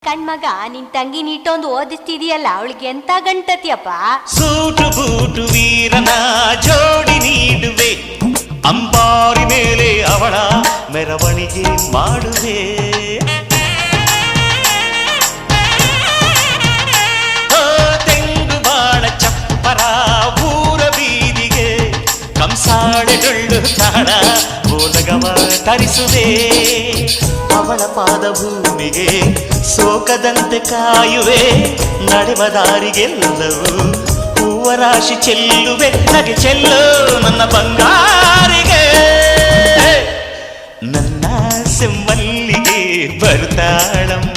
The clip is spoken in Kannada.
ಕಣ್ಮಗ ನಿನ್ ತಂಗಿ ನೀಟೊಂದು ಓದಿಸ್ತಿದೀಯಲ್ಲ ಅವಳಿಗೆ ಎಂತ ಗಂಟತಿಯಪ್ಪ. ಸೂಟು ಬೂಟು ವೀರನ ಜೋಡಿ ನೀಡುವೆ, ಅಂಬಾರಿ ಮೇಲೆ ಅವಳ ಮೆರವಣಿಗೆ ಮಾಡುವೆ. ತೆಂಗು ಬಾಳ ಚಪ್ಪರ ಊರ ಬೀದಿಗೆ ಕಂಸಾಳೆ ಡೊಳ್ಳು ತಾಳ ಬೋಲಗವ ತರಿಸುವೆ. ಅವಳ ಪಾದ ಭೂಮಿಗೆ ಸೋಕದಂತೆ ಕಾಯುವೆ. ನಡೆವ ದಾರಿಗೆಲ್ಲವೂ ಹೂವ ರಾಶಿ ಚೆಲ್ಲುವೆ. ನಗೆ ಚೆಲ್ಲು ನನ್ನ ಬಂಗಾರಿಗೆ, ನನ್ನ ಸೆಮ್ಮಲ್ಲಿಗೆ ಬರ್ತಾಳಮ್ಮ.